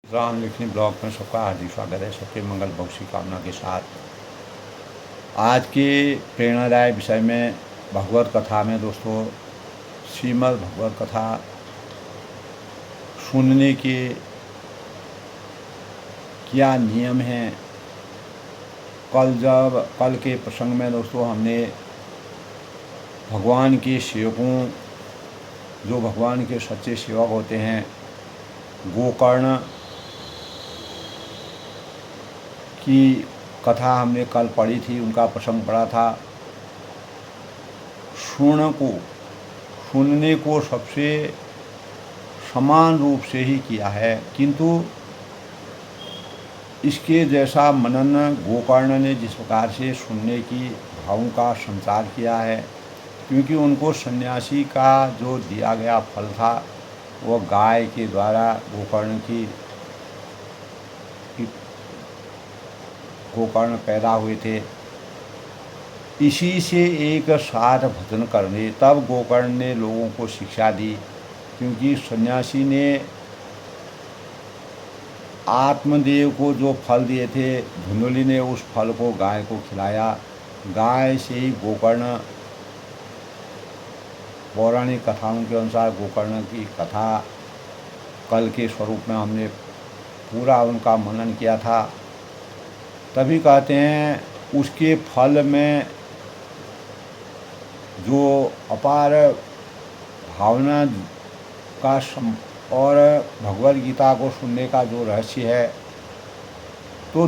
राम लिखनी ब्लॉग में सबका हार्दिक स्वागत है। सबके मंगल भविष्य कामना के साथ आज के प्रेरणादायक विषय में भगवत कथा में दोस्तों श्रीमद् भगवत कथा सुनने के क्या नियम हैं। कल के प्रसंग में दोस्तों हमने भगवान के सेवकों, जो भगवान के सच्चे सेवक होते हैं, गोकर्ण की कथा हमने कल पढ़ी थी, उनका प्रसंग पढ़ा था। सुनने को सबसे समान रूप से ही किया है, किंतु इसके जैसा मनन गोकर्ण ने जिस प्रकार से सुनने की भावों का संचार किया है, क्योंकि उनको सन्यासी का जो दिया गया फल था वह गाय के द्वारा गोकर्ण पैदा हुए थे। इसी से एक साथ भजन करने तब गोकर्ण ने लोगों को शिक्षा दी, क्योंकि सन्यासी ने आत्मदेव को जो फल दिए थे, धुंधली ने उस फल को गाय को खिलाया। गाय से ही गोकर्ण, पौराणिक कथाओं के अनुसार गोकर्ण की कथा कल के स्वरूप में हमने पूरा उनका मनन किया था। तभी कहते हैं उसके फल में जो अपार भावना का और भगवद गीता को सुनने का जो रहस्य है, तो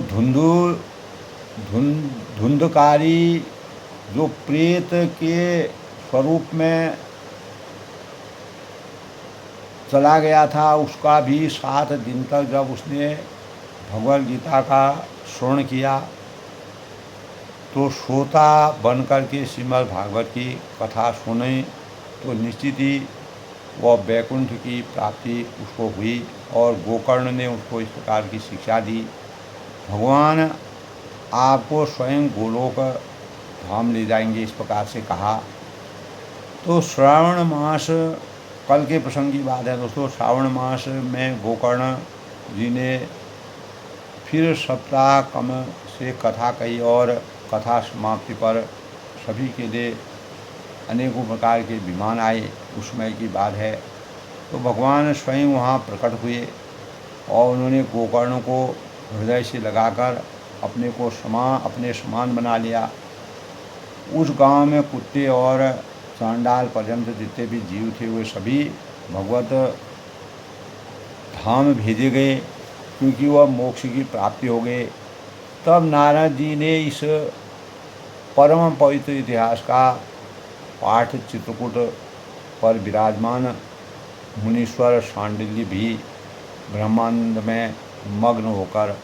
धुंधकारी जो प्रेत के स्वरूप में चला गया था, उसका भी 7 दिन तक जब उसने भगवद गीता का श्रवण किया तो श्रोता बन कर के श्रीमद् भागवत की कथा सुने, तो निश्चित ही वह वैकुंठ की प्राप्ति उसको हुई। और गोकर्ण ने उसको इस प्रकार की शिक्षा दी, भगवान आपको स्वयं गोलोक धाम ले जाएंगे, इस प्रकार से कहा। तो श्रावण मास, कल के प्रसंग की बात है दोस्तों, श्रावण मास में गोकर्ण जी ने फिर सप्ताह कम से कथा कही और कथा समाप्ति पर सभी के लिए अनेकों प्रकार के विमान आए। उस समय की बात है। तो भगवान स्वयं वहाँ प्रकट हुए और उन्होंने गोकर्ण को हृदय से लगाकर अपने समान बना लिया। उस गांव में कुत्ते और चांडाल पर्यंत जितने भी जीव थे वे सभी भगवत धाम भेजे गए, क्योंकि वह मोक्ष की प्राप्ति हो गई। तब नारद जी ने इस परम पवित्र इतिहास का पाठ चित्रकूट पर विराजमान मुनीश्वर शांडिल्य भी ब्रह्मानंद में मग्न होकर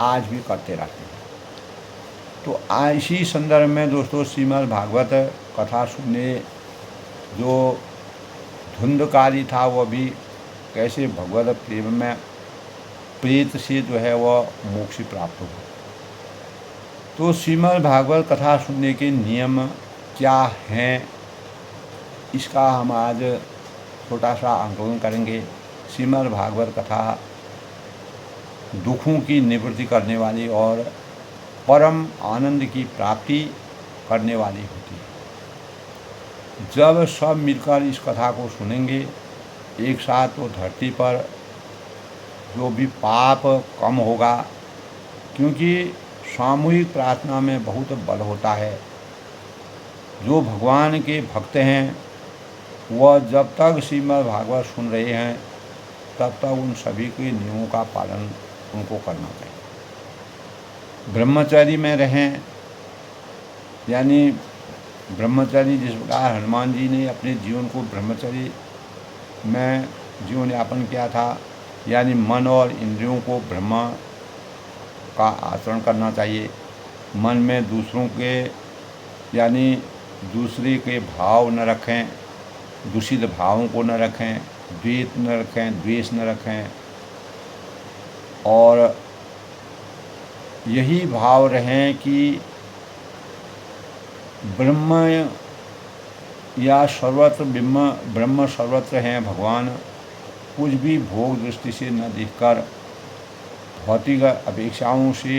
आज भी करते रहते हैं। तो इसी संदर्भ में दोस्तों श्रीमद् भागवत कथा सुनने जो धुंधकारी था, वह भी कैसे भगवत प्रेम में प्रेत से जो है वह मोक्ष प्राप्त हो। तो श्रीमद् भागवत कथा सुनने के नियम क्या हैं, इसका हम आज छोटा सा आंकलन करेंगे। श्रीमद् भागवत कथा दुखों की निवृत्ति करने वाली और परम आनंद की प्राप्ति करने वाली होती है। जब सब मिलकर इस कथा को सुनेंगे एक साथ, तो धरती पर जो भी पाप कम होगा, क्योंकि सामूहिक प्रार्थना में बहुत बल होता है। जो भगवान के भक्त हैं वह जब तक श्रीमद् भागवत सुन रहे हैं तब तक उन सभी के नियमों का पालन उनको करना चाहिए। ब्रह्मचर्य में रहें, यानी ब्रह्मचर्य जिस प्रकार हनुमान जी ने अपने जीवन को ब्रह्मचर्य में जीवन यापन किया था, यानी मन और इंद्रियों को ब्रह्म का आचरण करना चाहिए। मन में दूसरों के यानी दूसरे के भाव न रखें, दूषित भावों को न रखें, द्वेष न रखें, और यही भाव रहें कि ब्रह्म या सर्वत्र ब्रह्म सर्वत्र हैं भगवान, कुछ भी भोग दृष्टि से न देखकर भौतिक अपेक्षाओं से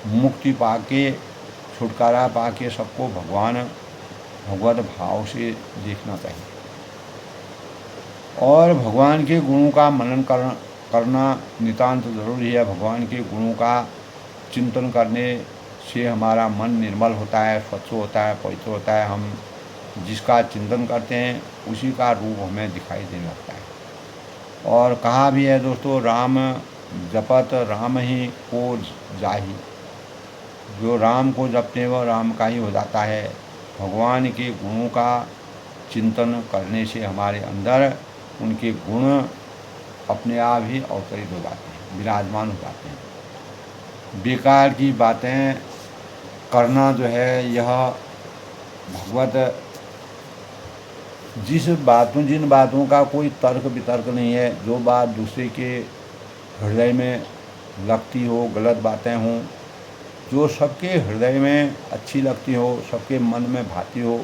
मुक्ति पाके, छुटकारा पाके सबको भगवत भाव से देखना चाहिए। और भगवान के गुणों का मनन करना नितांत ज़रूरी है। भगवान के गुणों का चिंतन करने से हमारा मन निर्मल होता है, स्वच्छ होता है, पवित्र होता है। हम जिसका चिंतन करते हैं उसी का रूप हमें दिखाई देने लगता है। और कहा भी है दोस्तों, राम जपत राम ही को जाहि। जो राम को जपते हैं वह राम का ही हो जाता है। भगवान के गुणों का चिंतन करने से हमारे अंदर उनके गुण अपने आप ही अवतरित हो जाते हैं, विराजमान हो जाते हैं। बेकार की बातें करना जो है, यह भगवत जिन बातों का कोई तर्क वितर्क नहीं है, जो बात दूसरे के हृदय में लगती हो, गलत बातें हों, जो सबके हृदय में अच्छी लगती हो, सबके मन में भाती हो,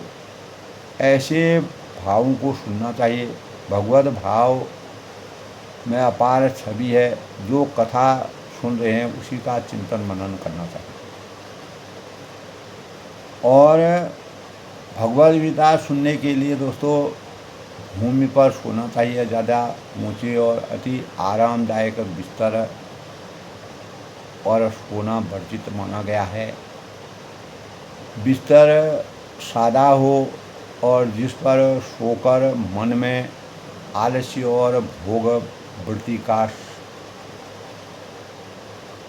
ऐसे भावों को सुनना चाहिए। भगवत भाव में अपार छवि है। जो कथा सुन रहे हैं उसी का चिंतन मनन करना चाहिए। और भगवद गीता सुनने के लिए दोस्तों भूमि पर सोना चाहिए, ज़्यादा ऊंचे और अति आरामदायक बिस्तर पर सोना वर्जित माना गया है। बिस्तर सादा हो और जिस पर सोकर मन में आलस्य और भोग वृत्ति का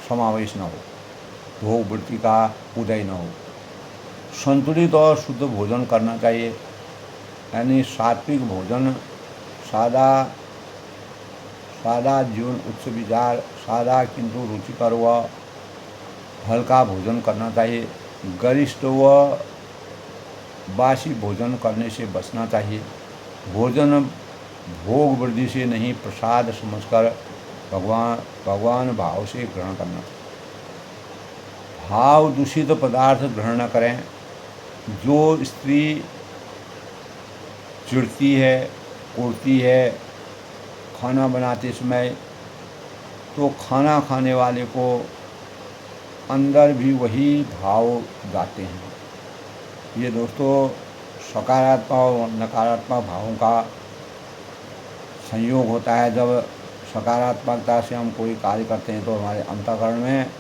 समावेश न हो, भोग वृत्ति का उदय न हो। संतुलित और शुद्ध भोजन करना चाहिए, यानी सात्विक भोजन, सादा जीवन, उच्च विचार, सादा किंतु रुचिकर व हल्का भोजन करना चाहिए। गरिष्ठ व बासी भोजन करने से बचना चाहिए। भोजन भोग वृद्धि से नहीं, प्रसाद समझकर भगवान भाव से ग्रहण करना चाहिए। भाव दूषित पदार्थ ग्रहण न करें। जो स्त्री चिढ़ती है, कुड़ती है खाना बनाते समय, तो खाना खाने वाले को अंदर भी वही भाव जाते हैं। ये दोस्तों सकारात्मक और नकारात्मक भावों का संयोग होता है। जब सकारात्मकता से हम कोई कार्य करते हैं तो हमारे अंतःकरण में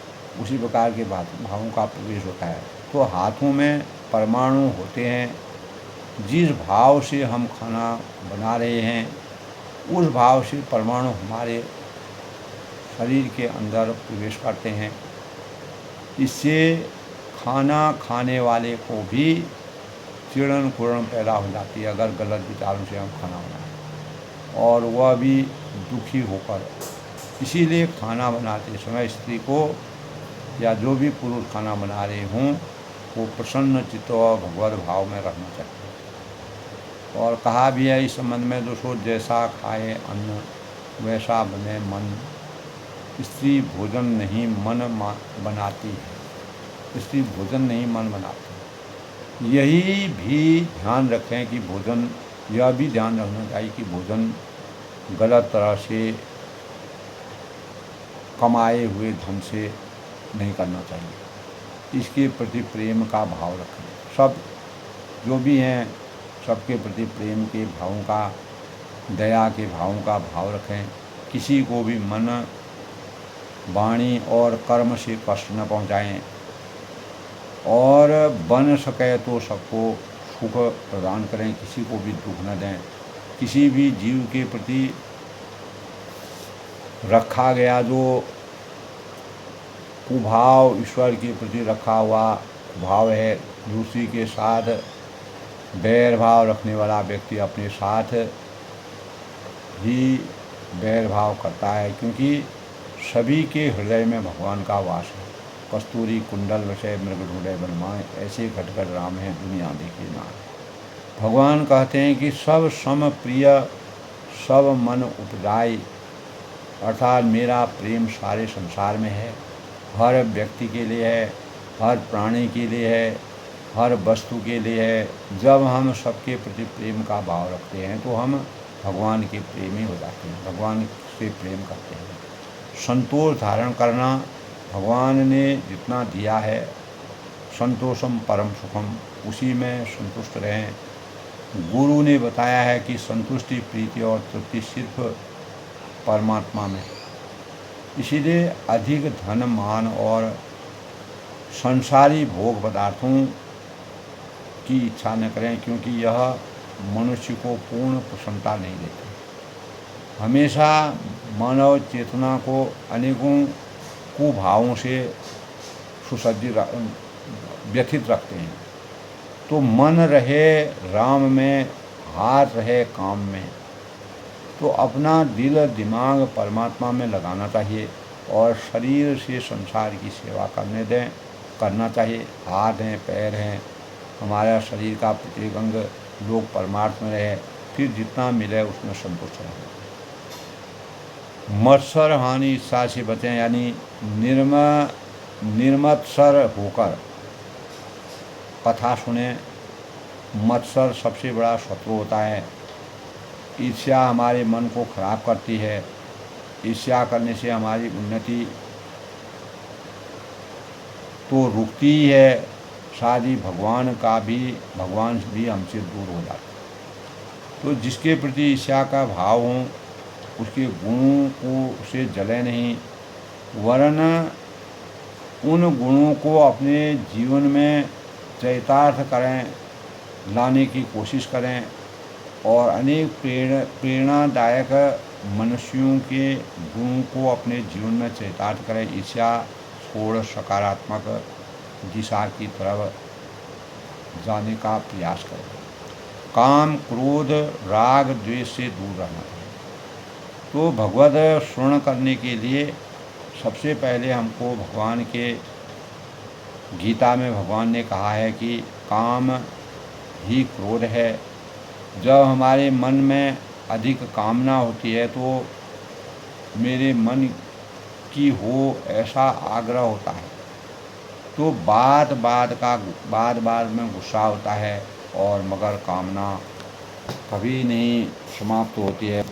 उसी प्रकार के भावों का प्रवेश होता है। तो हाथों में परमाणु होते हैं। जिस भाव से हम खाना बना रहे हैं उस भाव से परमाणु हमारे शरीर के अंदर प्रवेश करते हैं। इससे खाना खाने वाले को भी चिड़न कुड़न पैदा हो जाती है अगर गलत विचारों से हम खाना बनाएं, और वह भी दुखी होकर। इसीलिए खाना बनाते समय स्त्री को या जो भी पुरुष खाना बना रहे हों वो प्रसन्न चित्त और भगवत भाव में रहना चाहिए। और कहा भी है इस संबंध में दोस्तों, जैसा खाए अन्न वैसा बने मन। स्त्री भोजन नहीं मन बनाती है, स्त्री भोजन नहीं मन बनाती। यही भी ध्यान रखें कि भोजन, यह भी ध्यान रखना चाहिए कि भोजन गलत तरह से कमाए हुए धन से नहीं करना चाहिए। इसके प्रति प्रेम का भाव रखें। सब जो भी हैं सबके प्रति प्रेम के भावों का, दया के भावों का भाव रखें। किसी को भी मन, वाणी और कर्म से कष्ट न पहुँचाएं, और बन सके तो सबको सुख प्रदान करें, किसी को भी दुख न दें। किसी भी जीव के प्रति रखा गया जो कुभाव, ईश्वर के प्रति रखा हुआ भाव है, दूसरी के साथ बैर भाव रखने वाला व्यक्ति अपने साथ ही बैर भाव करता है, क्योंकि सभी के हृदय में भगवान का वास है। कस्तूरी कुंडल विषय मृग ढूंढे बनमाए, ऐसे घटघट राम है दुनिया देखी ना। भगवान कहते हैं कि सब सम प्रिय सब मन उपजाई, अर्थात मेरा प्रेम सारे संसार में है, हर व्यक्ति के लिए है, हर प्राणी के लिए है, हर वस्तु के लिए है। जब हम सबके प्रति प्रेम का भाव रखते हैं तो हम भगवान के प्रेमी हो जाते हैं, भगवान से प्रेम करते हैं। संतोष धारण करना, भगवान ने जितना दिया है, संतोषम परम सुखम, उसी में संतुष्ट रहें। गुरु ने बताया है कि संतुष्टि, प्रीति और तृप्ति सिर्फ परमात्मा में। इसीलिए अधिक धन, मान और संसारी भोग पदार्थों की इच्छा न करें, क्योंकि यह मनुष्य को पूर्ण प्रसन्नता नहीं देते। हमेशा मानव चेतना को अनेकों कुभावों से सुसज्जित व्यथित रखते हैं। तो मन रहे राम में, हाथ रहे काम में। तो अपना दिल दिमाग परमात्मा में लगाना चाहिए और शरीर से संसार की सेवा करना चाहिए। हाथ हैं, पैर हैं, हमारा शरीर का प्रत्येक अंग लोग परमार्थ में रहे, फिर जितना मिले उसमें संतुष्ट रहें। मत्सर हानि इच्छा से बचें, यानी निर्मत्सर होकर कथा सुने। मत्सर सबसे बड़ा शत्रु होता है। ईर्ष्या हमारे मन को खराब करती है। ईर्ष्या करने से हमारी उन्नति तो रुकती ही है, साथ ही भगवान भी हमसे दूर हो जाते हैं। तो जिसके प्रति ईर्ष्या का भाव हो, उसके गुणों को से जले नहीं, वरन उन गुणों को अपने जीवन में चरितार्थ करें, लाने की कोशिश करें और अनेक प्रेरणादायक मनुष्यों के गुणों को अपने जीवन में चरितार्थ करें। ईर्ष्या छोड़ सकारात्मक दिशा की तरफ जाने का प्रयास करें। काम, क्रोध, राग, द्वेष से दूर रहना चाहिए। तो भगवद श्रवण करने के लिए सबसे पहले हमको भगवान के गीता में भगवान ने कहा है कि काम ही क्रोध है। जब हमारे मन में अधिक कामना होती है तो मेरे मन की हो ऐसा आग्रह होता है, तो बात बात में गुस्सा होता है और मगर कामना कभी नहीं समाप्त होती है।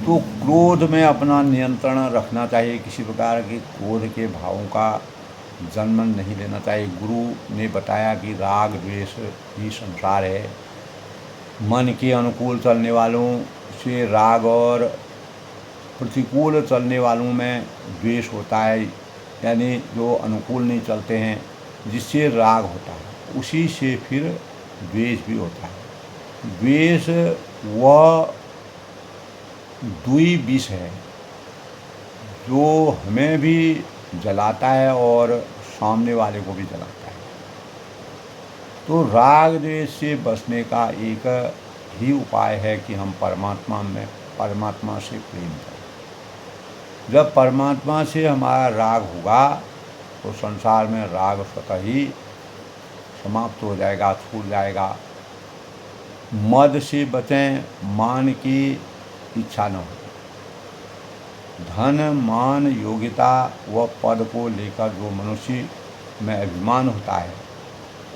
तो क्रोध में अपना नियंत्रण रखना चाहिए। किसी प्रकार के क्रोध के भावों का जन्म नहीं लेना चाहिए। गुरु ने बताया कि राग द्वेष ही संसार है। मन के अनुकूल चलने वालों से राग और प्रतिकूल चलने वालों में द्वेष होता है, यानी जो अनुकूल नहीं चलते हैं जिससे राग होता है, उसी से फिर द्वेष भी होता है। द्वेष वह दुई विष है जो हमें भी जलाता है और सामने वाले को भी जलाता है। तो राग द्वेष से बचने का एक ही उपाय है कि हम परमात्मा से प्रेम करें। जब परमात्मा से हमारा राग होगा तो संसार में राग स्वतः ही समाप्त हो जाएगा, छूट जाएगा। मद से बचें, मान की इच्छा न हो। धन, मान, योग्यता व पद को लेकर जो मनुष्य में अभिमान होता है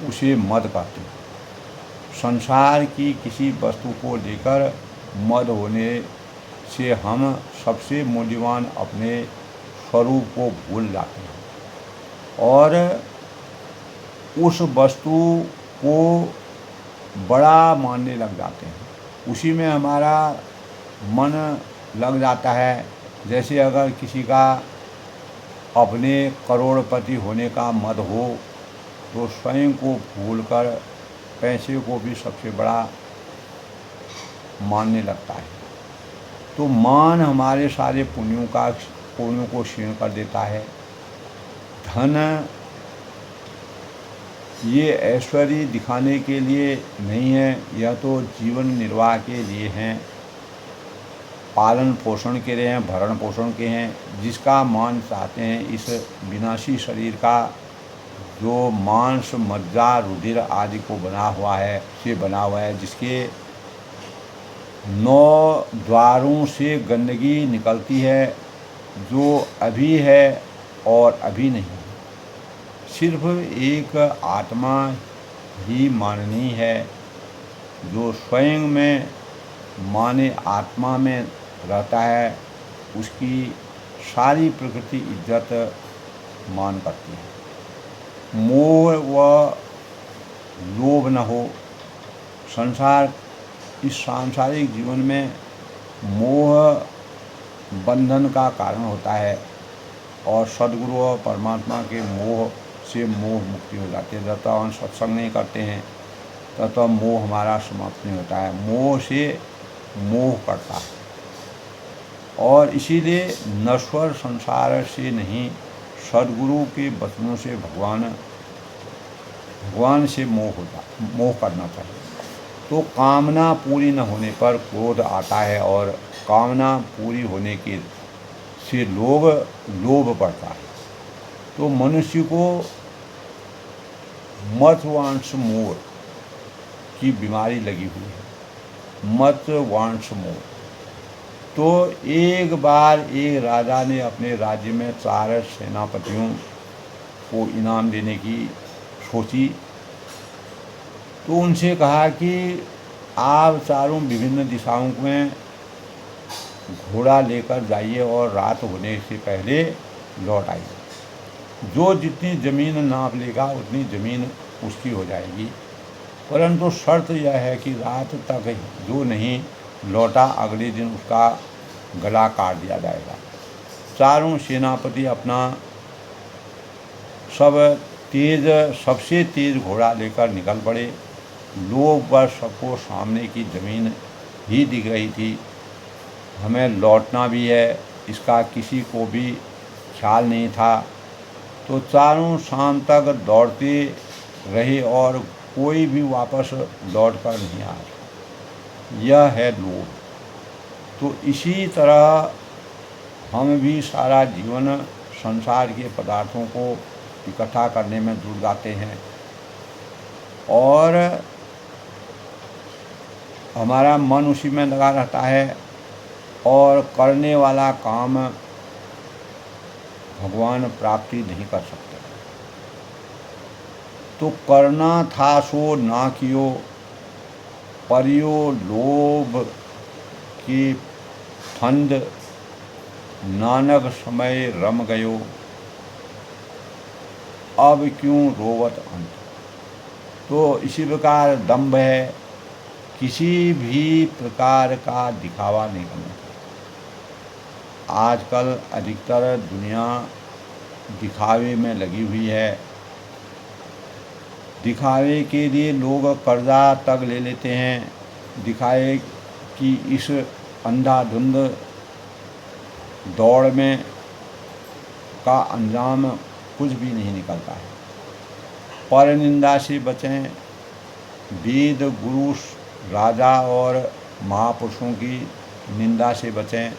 उसे मद कहते हैं। संसार की किसी वस्तु को लेकर मद होने से हम सबसे मूल्यवान अपने स्वरूप को भूल जाते हैं और उस वस्तु को बड़ा मानने लग जाते हैं। उसी में हमारा मन लग जाता है। जैसे अगर किसी का अपने करोड़पति होने का मद हो तो स्वयं को भूलकर पैसे को भी सबसे बड़ा मानने लगता है। तो मान हमारे सारे पुण्यों को क्षीण कर देता है। धन ये ऐश्वर्य दिखाने के लिए नहीं है, यह तो जीवन निर्वाह के लिए हैं, पालन पोषण के लिए हैं, भरण पोषण के हैं। जिसका मान चाहते हैं, इस विनाशी शरीर का जो मांस, मज्जा, रुधिर आदि को बना हुआ है, जिसके 9 द्वारों से गंदगी निकलती है, जो अभी है और अभी नहीं है। सिर्फ एक आत्मा ही माननी है, जो स्वयं में माने आत्मा में रहता है, उसकी सारी प्रकृति इज्जत मान करती है। मोह व लोभ न हो। संसार इस सांसारिक जीवन में मोह बंधन का कारण होता है, और सद्गुरु और परमात्मा के मोह से मोह मुक्ति हो जाती है। जब तक हम सत्संग नहीं करते हैं तब तक मोह हमारा समाप्त नहीं होता है। मोह से मोह करता है, और इसीलिए नश्वर संसार से नहीं, सद्गुरु के वचनों से भगवान से मोह करना चाहिए। तो कामना पूरी न होने पर क्रोध आता है, और कामना पूरी होने के से लोभ बढ़ता है। तो मनुष्य को महत्वांश मोह की बीमारी लगी हुई है, महत्वांश मोह। तो एक बार एक राजा ने अपने राज्य में 4 सेनापतियों को इनाम देने की सोची। तो उनसे कहा कि आप चारों विभिन्न दिशाओं में घोड़ा लेकर जाइए और रात होने से पहले लौट आइए। जो जितनी ज़मीन नाप लेगा उतनी ज़मीन उसकी हो जाएगी, परंतु शर्त यह है कि रात तक जो नहीं लौटा अगले दिन उसका गला काट दिया जाएगा। चारों सेनापति अपना सबसे तेज घोड़ा लेकर निकल पड़े। लोग बस सबको सामने की ज़मीन ही दिख रही थी, हमें लौटना भी है, इसका किसी को भी ख्याल नहीं था। तो चारों शाम तक दौड़ते रहे और कोई भी वापस लौट कर नहीं आया। यह है लोभ। तो इसी तरह हम भी सारा जीवन संसार के पदार्थों को इकट्ठा करने में जुट जाते हैं, और हमारा मन उसी में लगा रहता है, और करने वाला काम भगवान प्राप्ति नहीं कर सकते। तो करना था सो ना कियो, परियो लोभ की फंद, नानक समय रम गयो, अब क्यों रोवत अंत। तो इसी प्रकार दंभ है, किसी भी प्रकार का दिखावा नहीं करना चाहिए। आजकल अधिकतर दुनिया दिखावे में लगी हुई है। दिखावे के लिए लोग कर्जा तक ले लेते हैं, दिखाए कि इस अंधाधुंध दौड़ में का अंजाम कुछ भी नहीं निकलता है। पर निंदा से बचें। वेद, गुरु, राजा और महापुरुषों की निंदा से बचें।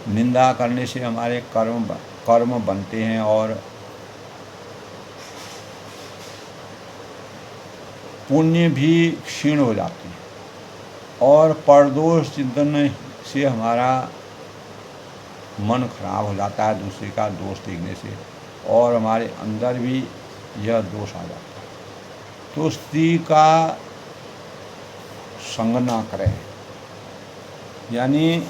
निंदा करने से हमारे कर्म बनते हैं, और पुण्य भी क्षीण हो जाती है, और परदोष चिंतन से हमारा मन खराब हो जाता है दूसरे का दोष देखने से, और हमारे अंदर भी यह दोष आ जाता है। तो स्त्री का संग ना करें, यानी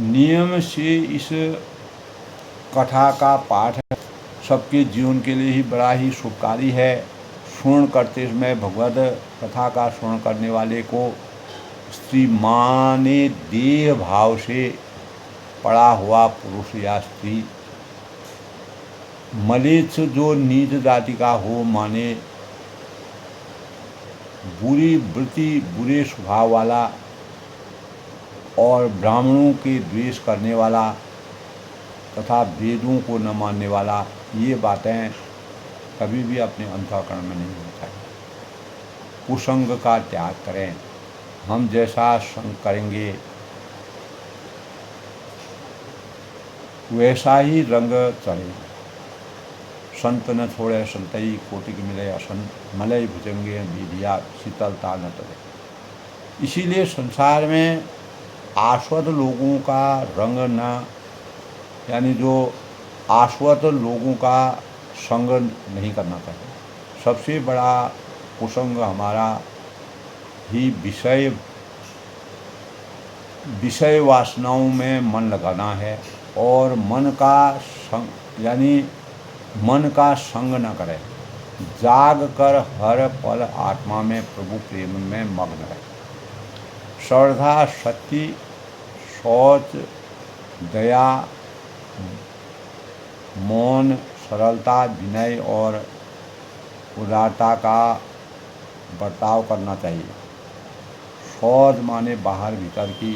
नियम से इस कथा का पाठ सबके जीवन के लिए ही बड़ा ही शुभकारी है। श्रवण करते समय भगवद कथा का श्रवण करने वाले को स्त्री माने देह भाव से पड़ा हुआ पुरुष या स्त्री, मलेच्छ जो नीच जाति का हो, माने बुरी वृत्ति, बुरे स्वभाव वाला, और ब्राह्मणों के द्वेष करने वाला तथा वेदों को न मानने वाला, ये बातें कभी भी अपने अंतःकरण में नहीं होनी चाहिए। कुसंग का त्याग करें। हम जैसा संग करेंगे वैसा ही रंग चढ़ेगा। संत न छोड़े संतई, कोटि के मिले असन, मलय भुजंगे विधिया शीतलता न तले। इसीलिए संसार में आश्वत लोगों का रंग न, यानी जो आश्वत लोगों का संग नहीं करना चाहिए। सबसे बड़ा कुसंग हमारा ही विषय वासनाओं में मन लगाना है, और मन का संग यानी मन का संग न करें। जाग कर हर पल आत्मा में प्रभु प्रेम में मग्न रहे। श्रद्धा, सत्य, शौच, दया, मौन, सरलता, विनय और उदारता का बर्ताव करना चाहिए। शौच माने बाहर भीतर की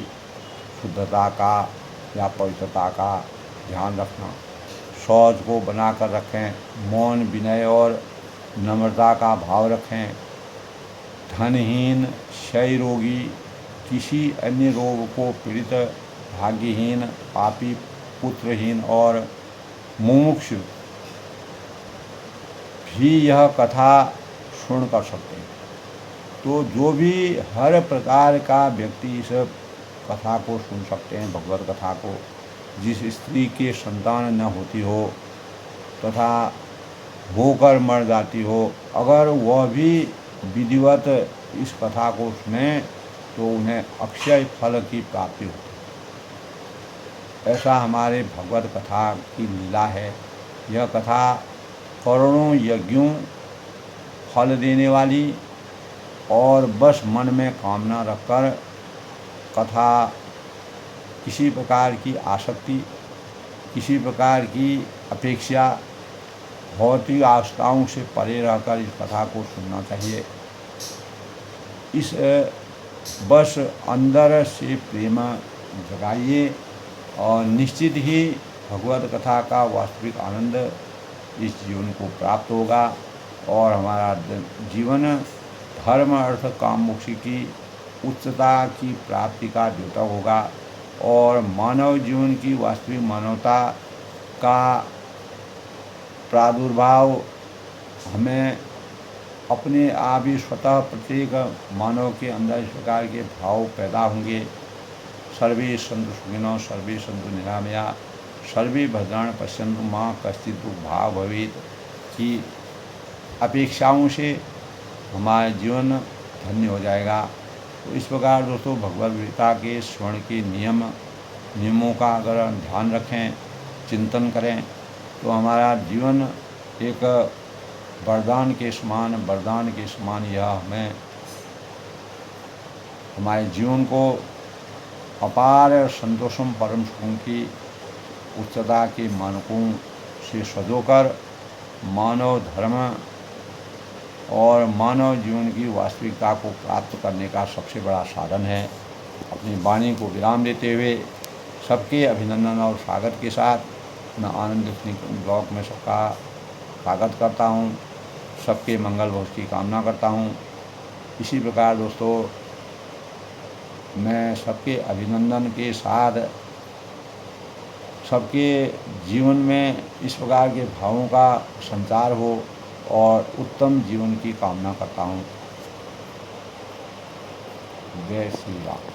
शुद्धता का या पवित्रता का ध्यान रखना। शौच को बना कर रखें। मौन, विनय और नम्रता का भाव रखें। धनहीन, क्षय रोगी, किसी अन्य रोग को पीड़ित, भाग्यहीन, पापी, पुत्रहीन और मुमुक्ष भी यह कथा सुन कर सकते हैं। तो जो भी हर प्रकार का व्यक्ति इस कथा को सुन सकते हैं, भगवत कथा को। जिस स्त्री के संतान न होती हो तथा होकर मर जाती हो, अगर वह भी विधिवत इस कथा को सुने तो उन्हें अक्षय फल की प्राप्ति होती है। ऐसा हमारे भगवत कथा की लीला है। यह कथा करोड़ों यज्ञों फल देने वाली, और बस मन में कामना रखकर कथा किसी प्रकार की आसक्ति, किसी प्रकार की अपेक्षा, भौतिक आस्थाओं से परे रहकर इस कथा को सुनना चाहिए। इस बस अंदर से प्रेम जगाइए और निश्चित ही भगवत कथा का वास्तविक आनंद इस जीवन को प्राप्त होगा, और हमारा जीवन धर्म, अर्थ, काम, मोक्ष की उच्चता की प्राप्ति का द्योतक होगा, और मानव जीवन की वास्तविक मानवता का प्रादुर्भाव हमें अपने आप ही स्वतः प्रत्येक मानव के अंदर इस प्रकार के भाव पैदा होंगे। सर्वे सन्तु सुखिनः, सर्वे सन्तु निरामया, सर्वे भद्राणि पश्यन्तु मा कश्चित् दुःखभाग् भवेत् की अपेक्षाओं से हमारा जीवन धन्य हो जाएगा। तो इस प्रकार दोस्तों भगवद गीता के स्वर्ण के नियमों का अगर हम ध्यान रखें, चिंतन करें, तो हमारा जीवन एक वरदान के समान यह हमें हमारे जीवन को अपार संतोषम परम सुखों की उच्चता के मानकों से सजोकर मानव धर्म और मानव जीवन की वास्तविकता को प्राप्त करने का सबसे बड़ा साधन है। अपनी वाणी को विराम देते हुए सबके अभिनंदन और स्वागत के साथ मैं आनंद ब्लॉग में सबका स्वागत करता हूँ, सबके मंगल भविष्य की कामना करता हूँ। इसी प्रकार दोस्तों मैं सबके अभिनंदन के साथ सबके जीवन में इस प्रकार के भावों का संचार हो और उत्तम जीवन की कामना करता हूँ। जय श्री राम।